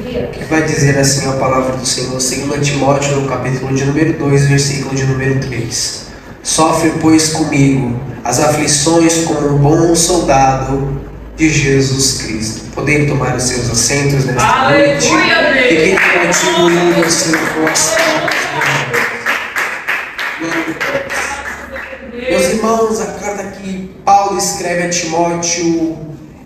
que vai dizer assim a palavra do Senhor, segundo Timóteo, no capítulo de número 2, versículo de número 3. Sofre, pois, comigo as aflições como um bom soldado de Jesus Cristo. Podem tomar os seus assentos nesta noite. E que continue o seu coração. Meus irmãos, a carta que Paulo escreve a Timóteo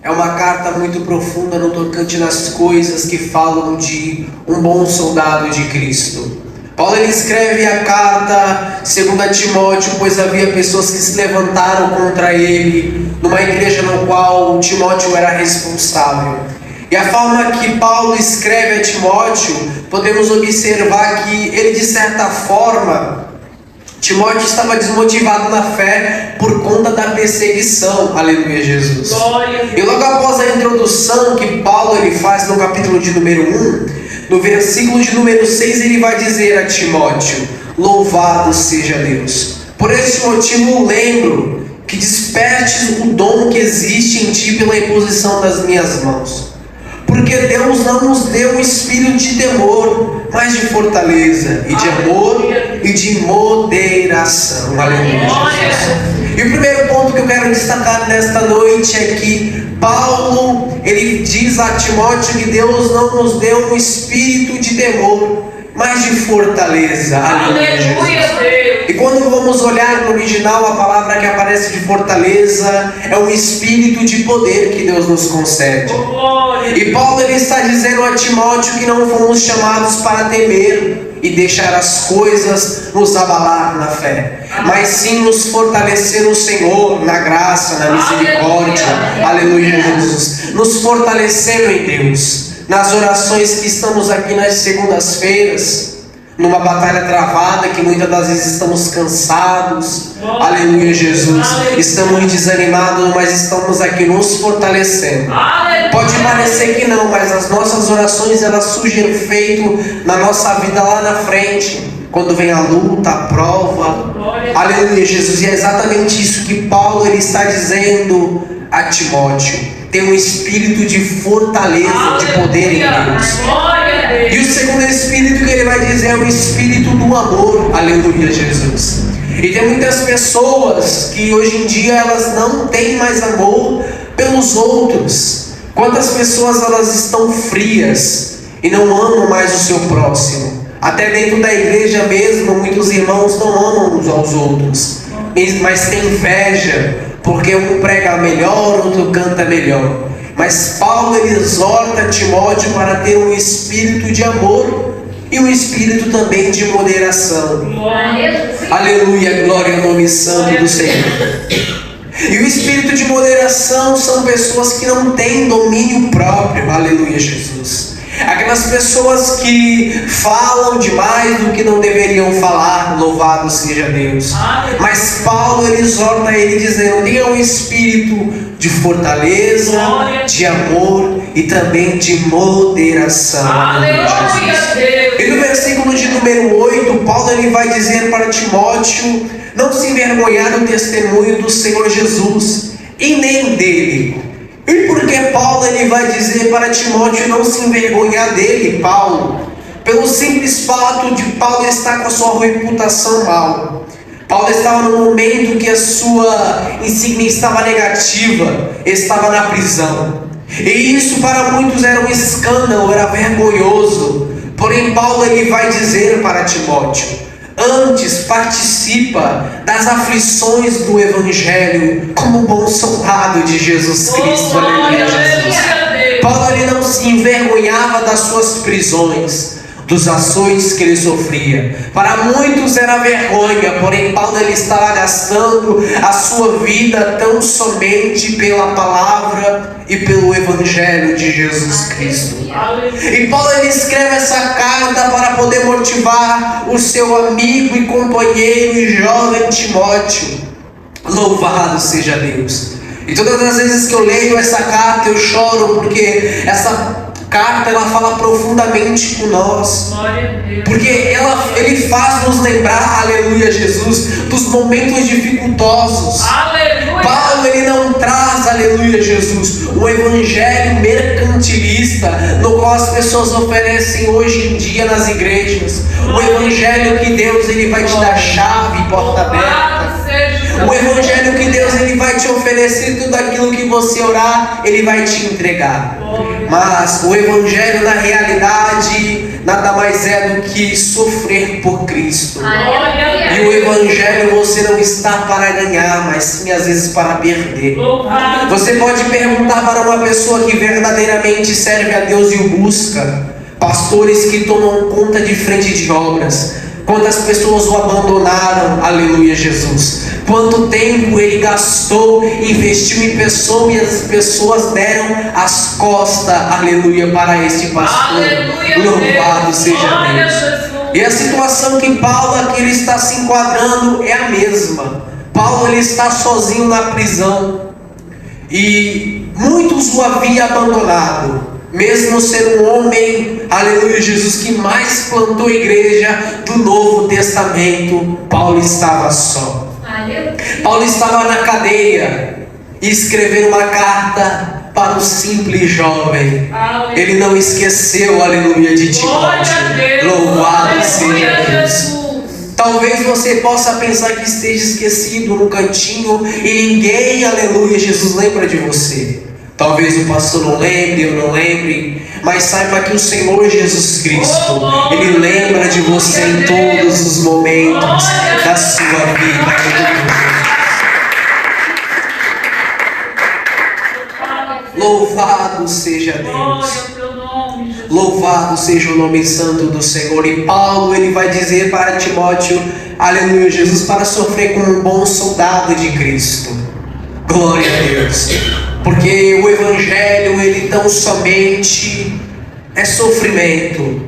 é uma carta muito profunda no tocante nas coisas que falam de um bom soldado de Cristo. Paulo ele escreve a carta segundo a Timóteo, pois havia pessoas que se levantaram contra ele numa igreja no qual Timóteo era responsável. E a forma que Paulo escreve a Timóteo, podemos observar que ele, de certa forma, Timóteo estava desmotivado na fé por conta da perseguição. Aleluia, Jesus. E logo após a introdução que Paulo ele faz no capítulo de número 1, no versículo de número 6, ele vai dizer a Timóteo: louvado seja Deus. Por este motivo lembro que despertes o dom que existe em ti pela imposição das minhas mãos. Porque Deus não nos deu um espírito de temor, mas de fortaleza, e de amor, e de moderação. Aleluia, Jesus. E o primeiro ponto que eu quero destacar nesta noite é que Paulo, ele diz a Timóteo que Deus não nos deu um espírito de temor, mas de fortaleza. Aleluia, Jesus. E quando vamos olhar no original, a palavra que aparece de fortaleza é um espírito de poder que Deus nos concede. E Paulo ele está dizendo a Timóteo que não fomos chamados para temer e deixar as coisas nos abalar na fé, mas sim nos fortalecer no Senhor, na graça, na misericórdia. Aleluia, Jesus. Nos fortalecendo em Deus. Nas orações que estamos aqui nas segundas-feiras, numa batalha travada que muitas das vezes estamos cansados. Aleluia, Jesus. Estamos desanimados, mas estamos aqui nos fortalecendo. Pode parecer que não, mas as nossas orações elas surgem efeito na nossa vida lá na frente, quando vem a luta, a prova. Aleluia, Jesus. E é exatamente isso que Paulo ele está dizendo a Timóteo. Tem um espírito de fortaleza, de poder em Deus. E o segundo espírito que ele vai dizer é o espírito do amor. Aleluia, Jesus. E tem muitas pessoas que hoje em dia elas não têm mais amor pelos outros. Quantas pessoas elas estão frias e não amam mais o seu próximo. Até dentro da igreja mesmo, muitos irmãos não amam uns aos outros, mas tem inveja, porque um prega melhor, outro canta melhor. Mas Paulo ele exorta Timóteo para ter um espírito de amor e um espírito também de moderação. Aleluia, glória ao nome santo do Senhor. E o espírito de moderação são pessoas que não têm domínio próprio. Aleluia, Jesus. Aquelas pessoas que falam demais do que não deveriam falar. Louvado seja Deus. Mas Paulo ele exorta ele dizendo: tenha um espírito de fortaleza, de amor e também de moderação. Aleluia, Jesus. E no versículo de número 8, Paulo ele vai dizer para Timóteo não se envergonhar do testemunho do Senhor Jesus e nem dele. E por que Paulo ele vai dizer para Timóteo não se envergonhar dele, Paulo? Pelo simples fato de Paulo estar com a sua reputação mal. Paulo estava no momento que a sua insígnia estava negativa, estava na prisão. E isso para muitos era um escândalo, era vergonhoso. Porém Paulo ele vai dizer para Timóteo: antes participa das aflições do Evangelho como bom soldado de Jesus Cristo. Aleluia, Jesus. Paulo ele não se envergonhava das suas prisões, dos açoites que ele sofria. Para muitos era vergonha, porém Paulo ele estava gastando a sua vida tão somente pela palavra e pelo Evangelho de Jesus Cristo. E Paulo ele escreve essa carta para poder motivar o seu amigo e companheiro e jovem Timóteo. Louvado seja Deus. E todas as vezes que eu leio essa carta eu choro, porque essa carta ela fala profundamente com nós, porque ele faz nos lembrar, aleluia, Jesus, dos momentos dificultosos. Aleluia. Paulo Paulo, ele não traz, aleluia Jesus, um evangelho mercantilista, no qual as pessoas oferecem hoje em dia nas igrejas. O evangelho que Deus, ele vai te dar chave e porta aberta. O evangelho que Deus, ele vai te oferecer tudo aquilo que você orar, ele vai te entregar. Mas o evangelho, na realidade, nada mais é do que sofrer por Cristo. E o evangelho, você não está para ganhar, mas sim às vezes para perder. Você pode perguntar para uma pessoa que verdadeiramente serve a Deus e o busca, pastores que tomam conta de frente de obras, quantas pessoas o abandonaram, aleluia Jesus. Quanto tempo ele gastou, investiu em pessoas e as pessoas deram as costas, aleluia, para este pastor. Louvado seja Deus. E a situação que Paulo aqui ele está se enquadrando é a mesma. Paulo ele está sozinho na prisão e muitos o haviam abandonado. Mesmo sendo um homem, aleluia Jesus, que mais plantou a igreja do Novo Testamento, Paulo estava só. Paulo estava na cadeia e escreveu uma carta para o simples jovem. Ele não esqueceu, aleluia, de Timóteo. Louvado seja Deus. Talvez você possa pensar que esteja esquecido no cantinho e ninguém, aleluia Jesus, lembra de você. Talvez o pastor não lembre, eu não lembre, mas saiba que o Senhor Jesus Cristo, Ele lembra de você em todos os momentos da sua vida. Louvado seja Deus. Louvado seja o nome santo do Senhor. E Paulo, ele vai dizer para Timóteo, aleluia Jesus, para sofrer como um bom soldado de Cristo. Glória a Deus. Porque o evangelho, ele tão somente é sofrimento,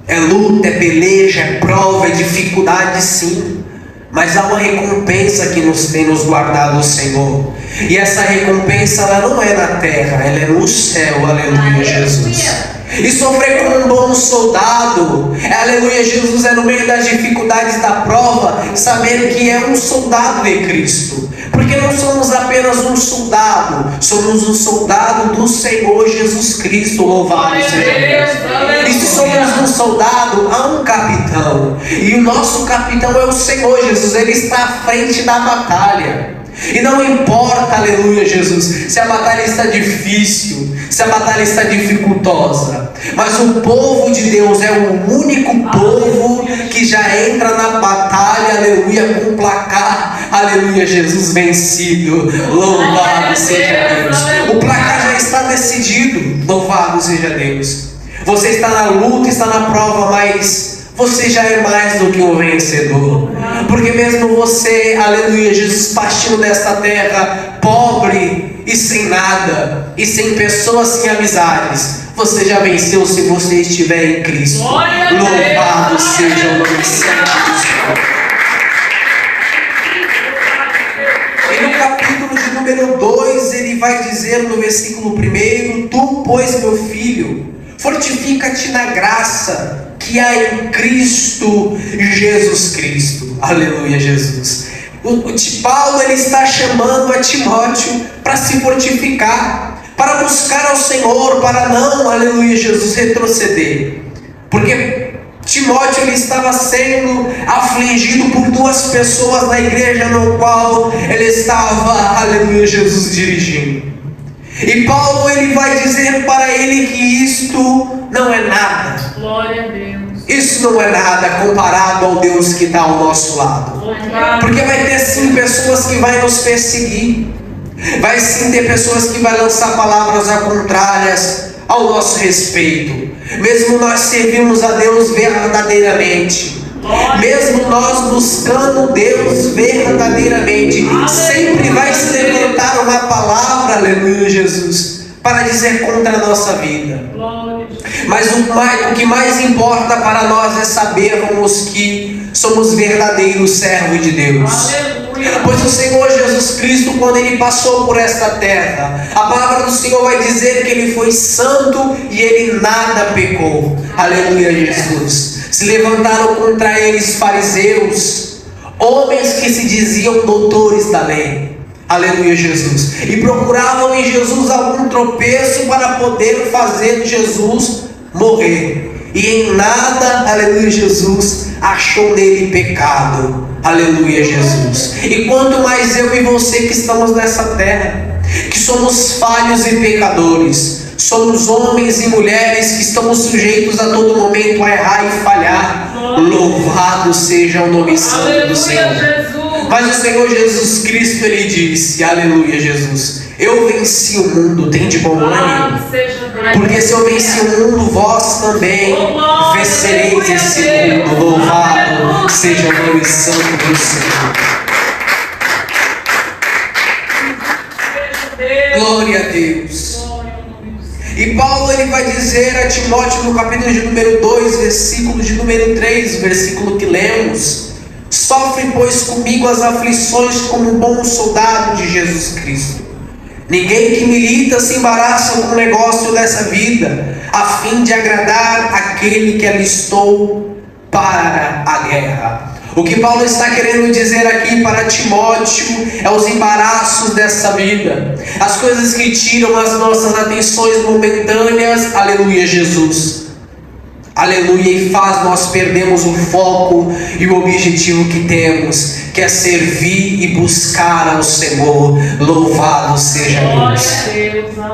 é luta, é peleja, é prova, é dificuldade, sim. Mas há uma recompensa que tem nos guardado o Senhor. E essa recompensa, ela não é na terra, ela é no céu, aleluia Jesus. E sofrer como um bom soldado, aleluia Jesus, é no meio das dificuldades da prova, saber que é um soldado de Cristo. Porque não somos apenas um soldado, somos um soldado do Senhor Jesus Cristo, louvado seja Deus. E se somos um soldado, há um capitão, e o nosso capitão é o Senhor Jesus, Ele está à frente da batalha. E não importa, aleluia Jesus, se a batalha está difícil, se a batalha está dificultosa, mas o povo de Deus é o único povo que já entra na batalha, aleluia, com o placar, aleluia Jesus, vencido. Louvado seja Deus. O placar já está decidido, louvado seja Deus. Você está na luta, está na prova, mas você já é mais do que um vencedor. Porque mesmo você, aleluia Jesus, partindo desta terra, pobre e sem nada, e sem pessoas, sem amizades, você já venceu se você estiver em Cristo. Louvado seja o nome santo do Senhor. E no capítulo de número 2, ele vai dizer no versículo 1: Tu, pois, meu filho, fortifica-te na graça que há em Cristo Jesus Cristo. Aleluia Jesus. Paulo, ele está chamando a Timóteo para se fortificar, para buscar ao Senhor, para não, aleluia Jesus, retroceder. Porque Timóteo, ele estava sendo afligido por duas pessoas na igreja no qual ele estava, aleluia Jesus, dirigindo. E Paulo, ele vai dizer para ele que isto não é nada. Glória a Deus. Isso não é nada comparado ao Deus que está ao nosso lado. Porque vai ter sim pessoas que vai nos perseguir. Vai sim ter pessoas que vai lançar palavras contrárias ao nosso respeito. Mesmo nós servimos a Deus verdadeiramente, mesmo nós buscando Deus verdadeiramente, sempre vai se levantar uma palavra, aleluia Jesus, para dizer contra a nossa vida. Mas o que mais importa para nós é sabermos que somos verdadeiros servos de Deus. Pois o Senhor Jesus Cristo, quando Ele passou por esta terra, a palavra do Senhor vai dizer que Ele foi santo e Ele nada pecou. Aleluia Jesus. Se levantaram contra eles fariseus, homens que se diziam doutores da lei. Aleluia, Jesus. E procuravam em Jesus algum tropeço para poder fazer Jesus morrer. E em nada, aleluia, Jesus, achou nele pecado. Aleluia, Jesus. E quanto mais eu e você que estamos nessa terra, que somos falhos e pecadores, somos homens e mulheres que estamos sujeitos a todo momento a errar e falhar. Louvado seja o nome santo do Senhor. Mas o Senhor Jesus Cristo, Ele disse, aleluia, Jesus, eu venci o mundo, tem de bom ânimo, porque se eu venci o mundo, vós também vencereis esse mundo. Louvado seja o nome santo do Senhor. Glória a Deus. E Paulo, ele vai dizer a Timóteo no capítulo de número 2, versículo de número 3, versículo que lemos: sofre, pois, comigo as aflições como um bom soldado de Jesus Cristo. Ninguém que milita se embaraça com o negócio dessa vida, a fim de agradar aquele que alistou para a guerra. O que Paulo está querendo dizer aqui para Timóteo é os embaraços dessa vida, as coisas que tiram as nossas atenções momentâneas, aleluia, Jesus, aleluia, e faz nós perdermos o foco e o objetivo que temos, que é servir e buscar ao Senhor. Louvado seja Deus.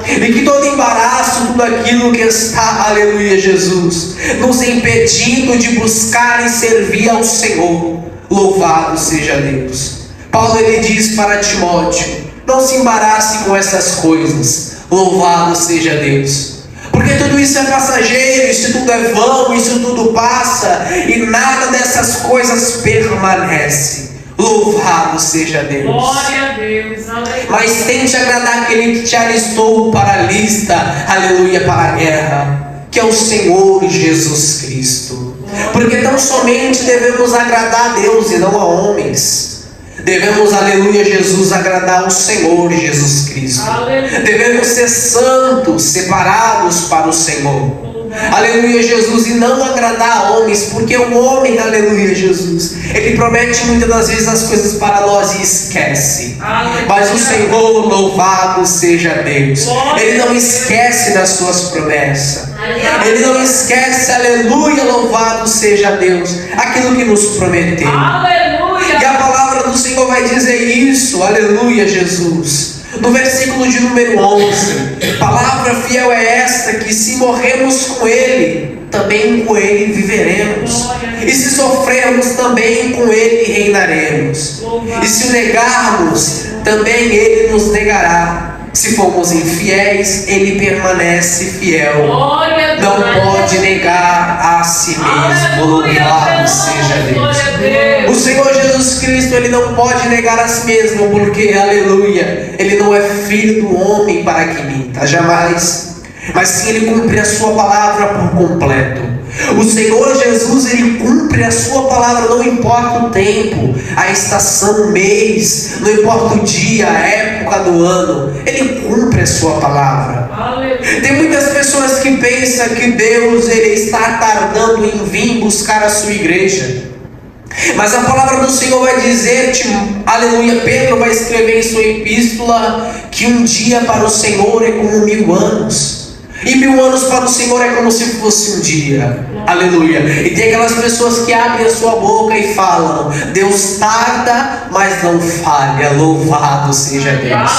E que todo embaraço, tudo aquilo que está, aleluia, Jesus, nos impedindo de buscar e servir ao Senhor, louvado seja Deus. Paulo, ele diz para Timóteo: não se embarace com essas coisas, louvado seja Deus. Porque tudo isso é passageiro, isso tudo é vão, isso tudo passa, e nada dessas coisas permanece. Louvado seja Deus. Glória a Deus. Aleluia. Mas tente agradar aquele que te alistou para a lista, aleluia, para a guerra, que é o Senhor Jesus Cristo. Porque tão somente devemos agradar a Deus e não a homens. Devemos, aleluia, Jesus, agradar ao Senhor Jesus Cristo. Aleluia. Devemos ser santos, separados para o Senhor. Aleluia, Jesus, e não agradar a homens, porque o homem, aleluia, Jesus, ele promete muitas das vezes as coisas para nós e esquece. Aleluia. Mas o Senhor, louvado seja Deus, Ele não esquece das suas promessas. Ele não esquece, aleluia, louvado seja Deus, aquilo que nos prometeu. Aleluia. E a palavra do Senhor vai dizer isso, aleluia, Jesus. No versículo de número 11, palavra fiel é esta, que se morremos com Ele, também com Ele viveremos. E se sofrermos, também com Ele reinaremos. E se o negarmos, também Ele nos negará. Se formos infiéis, Ele permanece fiel. Não pode negar a si mesmo. Louvado seja Deus. O Senhor Jesus Cristo, Ele não pode negar a si mesmo, porque, aleluia, Ele não é filho do homem para que minta, jamais. Mas sim, Ele cumpre a sua palavra por completo. O Senhor Jesus, Ele cumpre a sua palavra, não importa o tempo, a estação, o mês, não importa o dia, a época do ano, Ele cumpre a sua palavra. Aleluia. Tem muitas pessoas que pensam que Deus, Ele está tardando em vir buscar a sua igreja. Mas a palavra do Senhor vai dizer, aleluia, Pedro vai escrever em sua epístola, que um dia para o Senhor é como 1000 anos. E 1000 anos para o Senhor é como se fosse um dia. Aleluia. E tem aquelas pessoas que abrem a sua boca e falam: Deus tarda, mas não falha. Louvado seja Deus.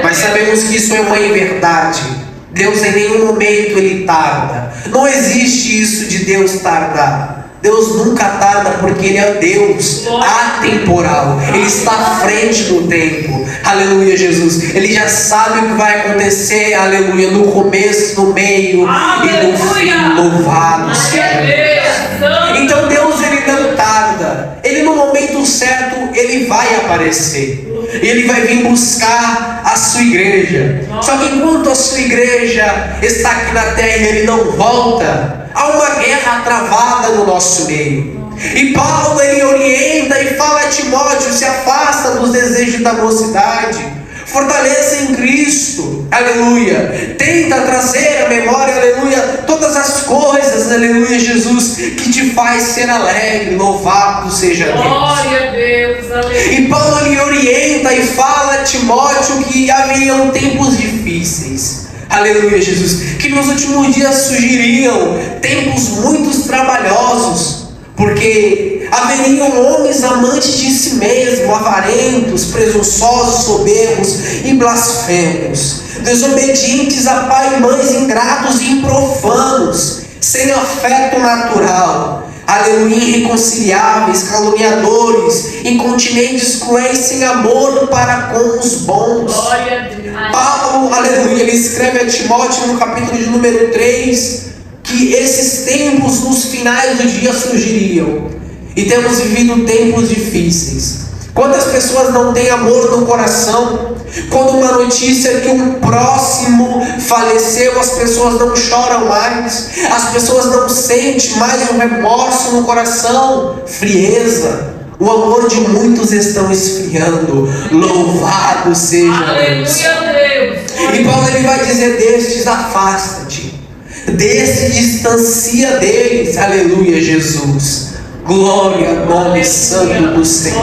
Mas sabemos que isso é uma inverdade. Deus em nenhum momento Ele tarda. Não existe isso de Deus tardar. Deus nunca tarda, porque Ele é Deus atemporal. Ele está à frente do tempo. Aleluia, Jesus. Ele já sabe o que vai acontecer, aleluia, no começo, no meio, aleluia, e no fim. Louvado seja Deus. Então Deus, Ele não tarda. Ele no momento certo, Ele vai aparecer. Ele vai vir buscar a sua igreja. Só que enquanto a sua igreja está aqui na terra e Ele não volta, há uma guerra travada no nosso meio. E Paulo, ele orienta e fala a Timóteo: se afasta dos desejos da mocidade, Fortaleça em Cristo, aleluia. Tenta trazer à memória, aleluia, todas as coisas, aleluia, Jesus, que te faz ser alegre. Louvado seja Deus. Glória a Deus, aleluia. E Paulo lhe orienta e fala a Timóteo que haveriam tempos difíceis. Aleluia, Jesus. Que nos últimos dias surgiriam tempos muito trabalhosos, porque haveriam homens amantes de si mesmo, avarentos, presunçosos, soberbos e blasfemos, desobedientes a pai e mães, ingratos e profanos, sem afeto natural, aleluia, irreconciliáveis, caluniadores, incontinentes, cruéis, sem amor para com os bons. Glória a Deus. Paulo, aleluia, ele escreve a Timóteo no capítulo de número 3 que esses tempos nos finais do dia surgiriam, e temos vivido tempos difíceis. Quantas pessoas não têm amor no coração? Quando uma notícia que um próximo faleceu, as pessoas não choram mais, as pessoas não sentem mais um remorso no coração, frieza. O amor de muitos estão esfriando. Louvado seja Deus. Aleluia, Deus. E Paulo ele vai dizer: destes afasta-te, desse distancia deles. Aleluia, Jesus. Glória ao nome santo do Senhor.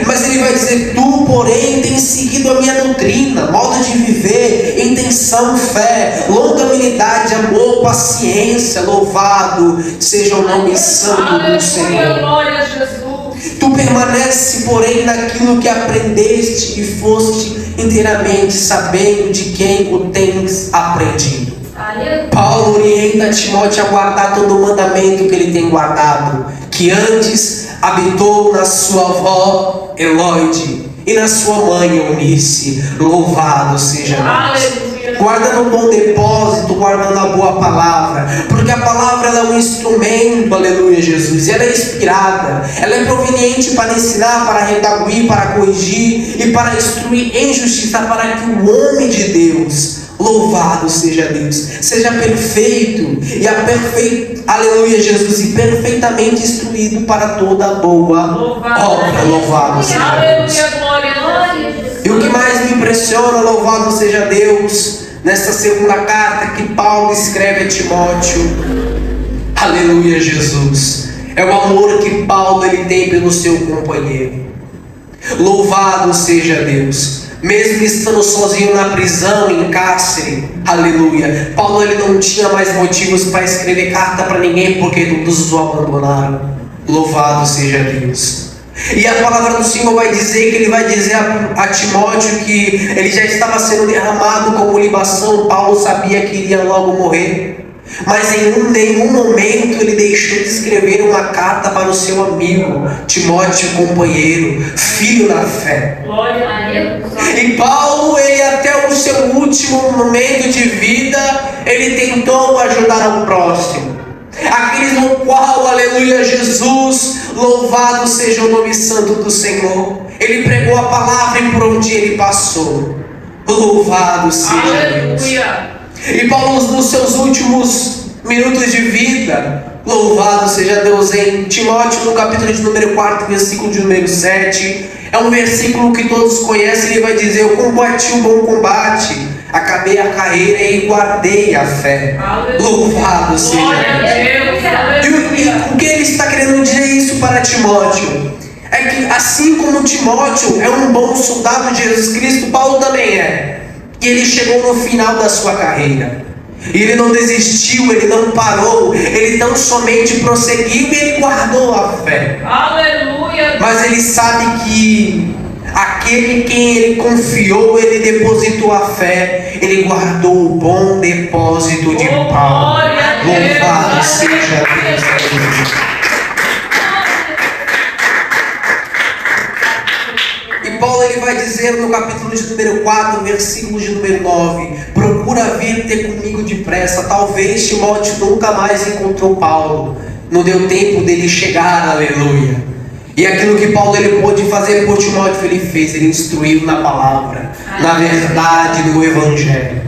Mas ele vai dizer: tu, porém, tens seguido a minha doutrina, modo de viver, intenção, fé, longanimidade, amor, paciência. Louvado seja o nome santo do Senhor. Aleluia, glória a Jesus. Tu permanece, porém, naquilo que aprendeste e foste inteiramente sabendo de quem o tens aprendido. Paulo orienta Timóteo a guardar todo o mandamento que ele tem guardado, que antes habitou na sua avó Eloide e na sua mãe Eunice. Louvado seja Deus. Guarda no bom depósito, guardando a boa palavra, porque a palavra ela é um instrumento, aleluia, Jesus, e ela é inspirada, ela é proveniente para ensinar, para redarguir, para corrigir e para instruir em justiça, para que o homem de Deus, louvado seja Deus, seja perfeito aleluia, Jesus, e perfeitamente instruído para toda boa obra. Louvado seja Deus. E o que mais me impressiona, louvado seja Deus, nesta segunda carta que Paulo escreve a Timóteo, aleluia, Jesus, é o amor que Paulo ele tem pelo seu companheiro. Louvado seja Deus. Mesmo estando sozinho na prisão, em cárcere, aleluia, Paulo ele não tinha mais motivos para escrever carta para ninguém, porque todos o abandonaram. Louvado seja Deus. E a palavra do Senhor vai dizer que ele vai dizer a Timóteo que ele já estava sendo derramado como libação. Paulo sabia que iria logo morrer, mas em nenhum momento ele deixou de escrever uma carta para o seu amigo Timóteo, companheiro, filho na fé. Glória a Deus. E Paulo, ele até o seu último momento de vida, ele tentou ajudar ao próximo, aqueles no qual, aleluia, Jesus, louvado seja o nome santo do Senhor, ele pregou a palavra e por onde ele passou. Louvado seja Deus. Aleluia. E Paulo, nos seus últimos minutos de vida, louvado seja Deus, em Timóteo, no capítulo de número 4, versículo de número 7, é um versículo que todos conhecem. Ele vai dizer: eu combati o bom combate, acabei a carreira e guardei a fé. Aleluia. Louvado seja Deus. E o que ele está querendo dizer isso para Timóteo? É que assim como Timóteo é um bom soldado de Jesus Cristo, Paulo também é. E ele chegou no final da sua carreira, e ele não desistiu, ele não parou, ele tão somente prosseguiu e ele guardou a fé. Aleluia. Mas ele sabe que aquele em quem ele confiou, ele depositou a fé, ele guardou o bom depósito de Paulo. Louvado seja Deus. E Paulo ele vai dizer no capítulo de número 4, versículo de número 9: procura vir ter comigo depressa. Talvez Timóteo nunca mais encontrou Paulo, não deu tempo dele chegar, aleluia. E aquilo que Paulo ele pôde fazer por Timóteo, ele fez, ele instruiu na palavra, na verdade, no evangelho.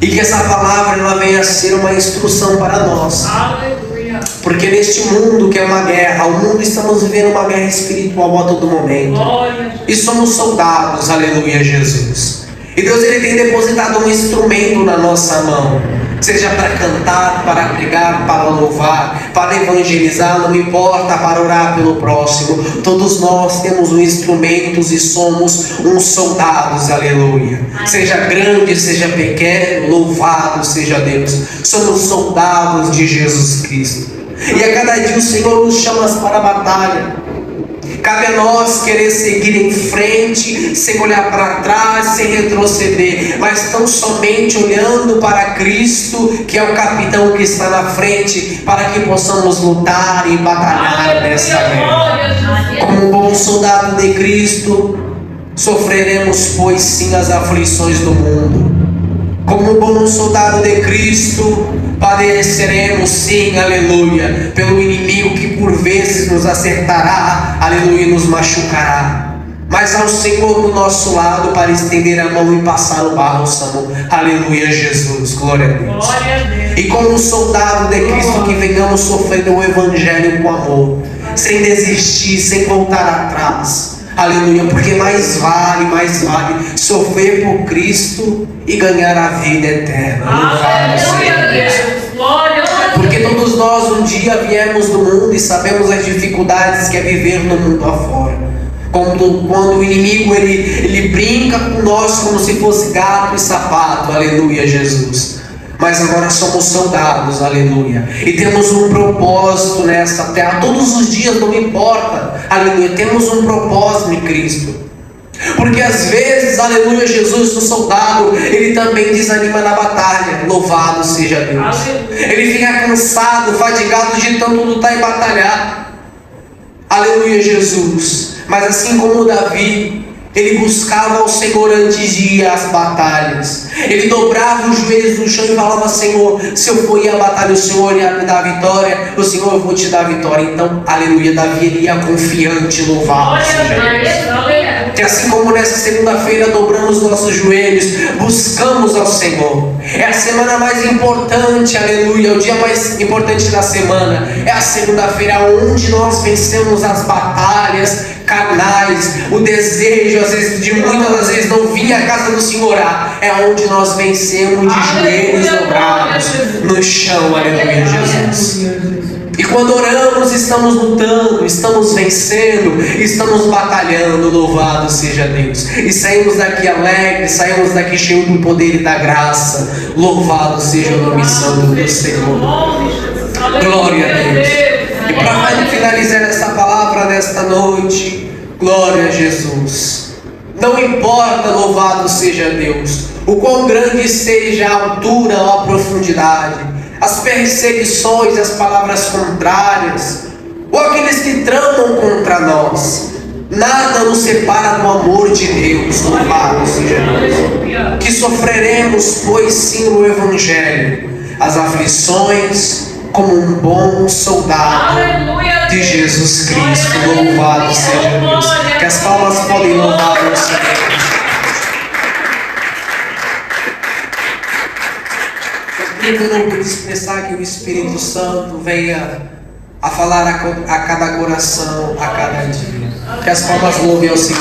E que essa palavra ela venha a ser uma instrução para nós. Aleluia. Aleluia. Porque neste mundo que é uma guerra, o mundo estamos vivendo uma guerra espiritual a todo momento. Glória. E somos soldados, aleluia, Jesus. E Deus ele tem depositado um instrumento na nossa mão. Seja para cantar, para pregar, para louvar, para evangelizar, não importa, para orar pelo próximo. Todos nós temos um instrumento e somos uns soldados, aleluia. Seja grande, seja pequeno, louvado seja Deus. Somos soldados de Jesus Cristo. E a cada dia o Senhor nos chama para a batalha. Cabe a nós querer seguir em frente, sem olhar para trás, sem retroceder, mas tão somente olhando para Cristo, que é o capitão que está na frente, para que possamos lutar e batalhar nessa guerra. Como um bom soldado de Cristo, sofreremos, pois sim, as aflições do mundo. Como um bom soldado de Cristo, padeceremos sim, aleluia, pelo inimigo que por vezes nos acertará, aleluia, nos machucará. Mas ao Senhor do nosso lado para estender a mão e passar o bálsamo, aleluia, Jesus, glória a Deus. E como um soldado de Cristo, que venhamos sofrer o Evangelho com amor, sem desistir, sem voltar atrás. Aleluia, porque mais vale sofrer por Cristo e ganhar a vida eterna. Aleluia, Deus. Glória. Porque todos nós um dia viemos do mundo e sabemos as dificuldades que é viver no mundo afora. Quando o inimigo ele brinca com nós como se fosse gato e sapato, aleluia, Jesus. Mas agora somos soldados, aleluia. E temos um propósito nesta terra. Todos os dias, não importa, aleluia. Temos um propósito em Cristo. Porque às vezes, aleluia, Jesus, o soldado, ele também desanima na batalha. Louvado seja Deus. Ele fica cansado, fadigado de tanto lutar e batalhar. Aleluia, Jesus. Mas assim como Davi, ele buscava o Senhor antes de ir às batalhas. Ele dobrava os joelhos no chão e falava: Senhor, se eu for ir à batalha, o Senhor ia me dar a vitória. O Senhor, eu vou te dar a vitória. Então, aleluia, Davi ele ia confiante, louvado seja Deus. Que assim como nessa segunda-feira dobramos nossos joelhos, buscamos ao Senhor. É a semana mais importante, aleluia, o dia mais importante da semana. É a segunda-feira onde nós vencemos as batalhas carnais, o desejo, às vezes, de muitas das vezes não vir à casa do Senhor orar. É onde nós vencemos de joelhos dobrados no chão, aleluia, Jesus. E quando oramos, estamos lutando, estamos vencendo, estamos batalhando, louvado seja Deus. E saímos daqui alegres, saímos daqui cheios do poder e da graça. Louvado seja o nome santo do Senhor. Glória a Deus. E para finalizar essa palavra nesta noite, glória a Jesus. Não importa, louvado seja Deus, o quão grande seja a altura ou a profundidade, as perseguições, as palavras contrárias, ou aqueles que tramam contra nós, nada nos separa do amor de Deus, louvado seja Deus. Que sofreremos, pois sim, no Evangelho, as aflições, como um bom soldado de Jesus Cristo, louvado seja Deus. Que as palmas podem louvar o Senhor. Eu quero expressar que o Espírito Santo venha a falar a cada coração, a cada dia. Que as palmas louvem ao Senhor.